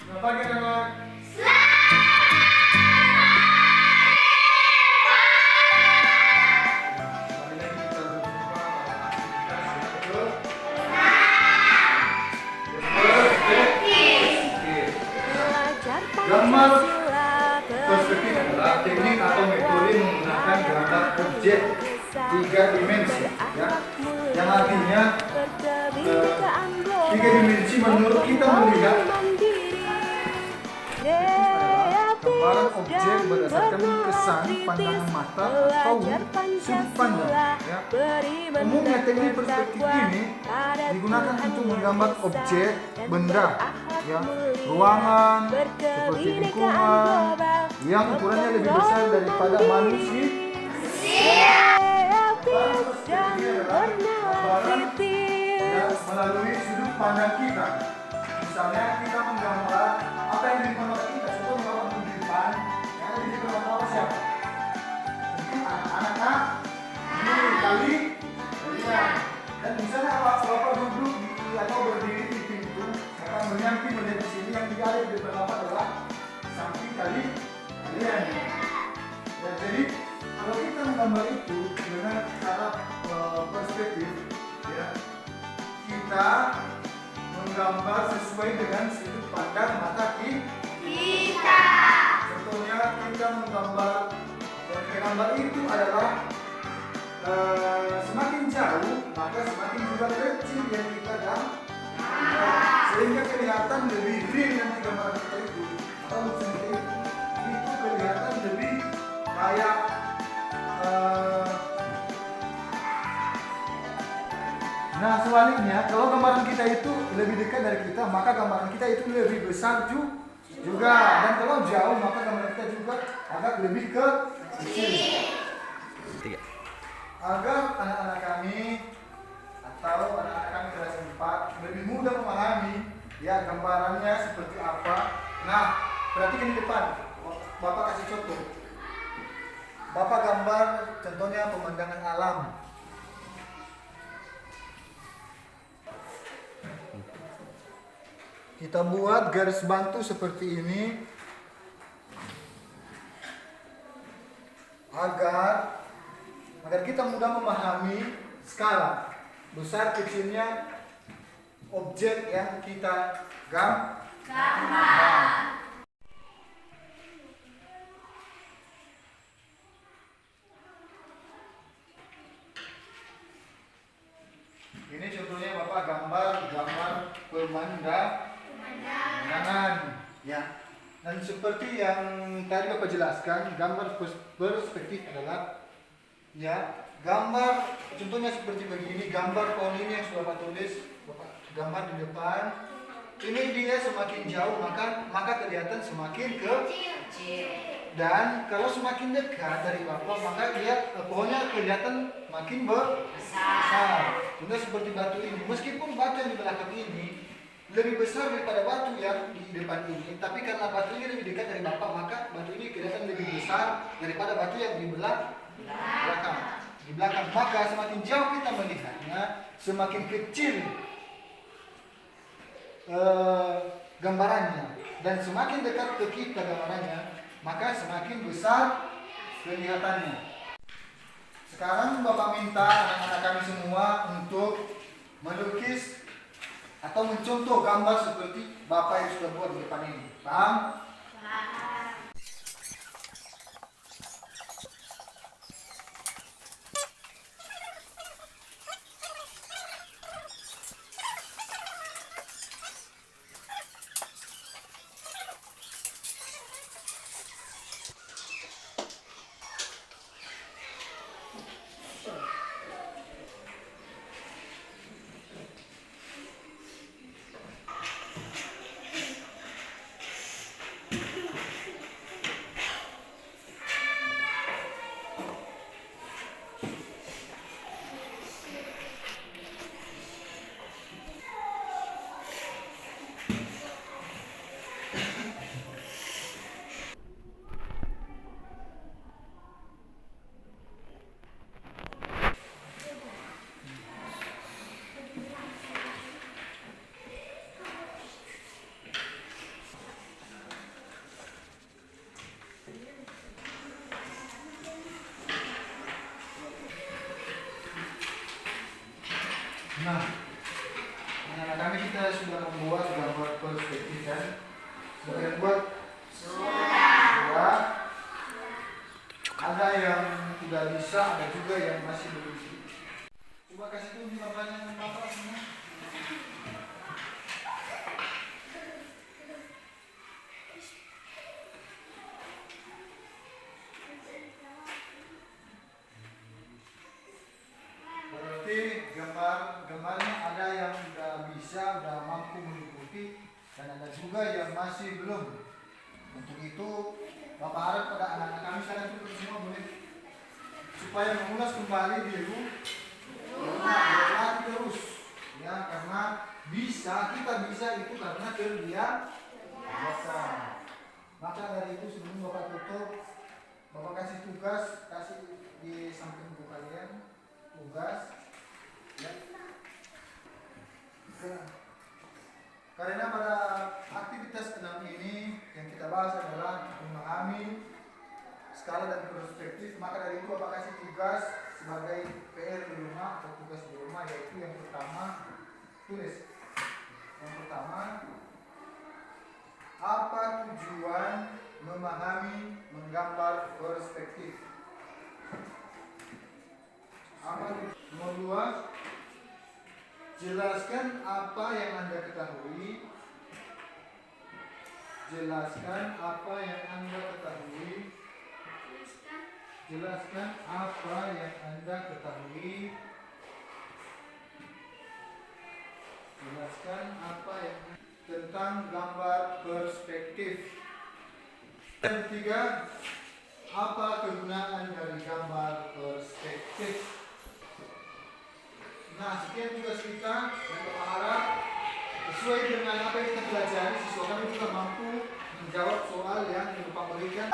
Selamat pagi anak-anak. Kali lagi kita berjumpa pada aktivitas yang perspektif. Gambar perspektif adalah teknik atau metode menggunakan gambar objek 3 dimensi, ya, yang artinya 3 dimensi menurut kita melihat gambaran objek berdasarkan kesan pandangan mata atau sudut pandang, ya. Umumnya teknik perspektif ini digunakan untuk menggambar objek, benda, ya, ruangan seperti lingkungan yang ukurannya lebih besar daripada manusia. Gambaran melalui sudut pandang kita. Misalnya kita menggambar apa yang di depan mata kita. Contoh kalau di depan, yang ada di depan mata apa siapa? Mungkin anak-anak, ini kali, kalian. Dan misalnya bapak duduk atau berdiri di pintu, akan menyampi melihat di sini yang ada di depan bapak adalah samping kali kalian. Dan jadi kalau kita menggambar itu dengan cara perspektif, ya, kita menggambar sesuai dengan sudut pandang mata kita. Contohnya kita menggambar, gambar itu adalah semakin jauh maka semakin juga kecil yang kita gambar, sehingga kelihatan lebih real nanti gambaran kita itu, atau maksudnya itu kelihatan lebih kayak nah sebaliknya, kalau gambaran kita itu lebih dekat dari kita, maka gambaran kita itu lebih besar juga. Dan kalau jauh, maka gambaran kita juga agak lebih kecil. Agar anak-anak kami atau anak-anak kami kelas 4 lebih mudah memahami, ya, gambarannya seperti apa. Nah, perhatikan di depan. Bapak kasih contoh. Bapak gambar contohnya pemandangan alam. Kita buat garis bantu seperti ini agar kita mudah memahami skala besar kecilnya objek yang kita gambar. Ini contohnya Bapak gambar pemandangan, ya. Dan seperti yang tadi Bapak jelaskan, gambar perspektif adalah, ya, gambar contohnya seperti begini, gambar pohon ini yang sudah Bapak tulis, Bapak gambar di depan. Ini dia semakin jauh maka kelihatan semakin kecil. Dan kalau semakin dekat dari Bapak, maka lihat pohonnya kelihatan makin besar. Contoh seperti batu ini, meskipun batu yang di belakang ini lebih besar daripada batu yang di depan ini, tapi karena batu ini lebih dekat dari Bapak, maka batu ini kelihatan lebih besar daripada batu yang di belakang. Maka semakin jauh kita melihatnya, semakin kecil gambarannya, dan semakin dekat ke kita gambarannya, maka semakin besar kelihatannya. Sekarang Bapak minta anak-anak kami semua untuk melukis atau mencontoh gambar seperti Bapak yang sudah buat di depan ini. Paham? juga yang masih belum. Coba kasih tuh gambarnya Bapak semua. Berarti gambarnya ada yang udah bisa, udah mampu mengikuti, dan ada juga yang masih belum. Untuk itu Bapak harap pada anak-anak kami sekarang itu semua boleh supaya mengulas kembali di rumah, berlatih terus ya, karena kita bisa itu karena terbiasa. Maka dari itu sebelum Bapak tutup, Bapak kasih tugas, kasih di samping buku kalian tugas ya. Karena pada aktivitas 6 ini yang kita bahas adalah memahami skala dan perspektif, maka dari itu Bapak kasih tugas sebagai PR di rumah atau tugas di rumah, yaitu yang pertama, tulis. Yang pertama, apa tujuan memahami menggambar perspektif? Nomor 2, jelaskan apa yang Anda ketahui. Jelaskan apa yang Anda ketahui. Jelaskan apa yang Anda ketahui. Jelaskan apa yang tentang gambar perspektif. Yang ketiga, apa kegunaan dari gambar perspektif? Nah, sekian tugas kita, dan Bapak harap sesuai dengan apa yang kita pelajari, siswa kami juga mampu menjawab soal yang Bapak berikan.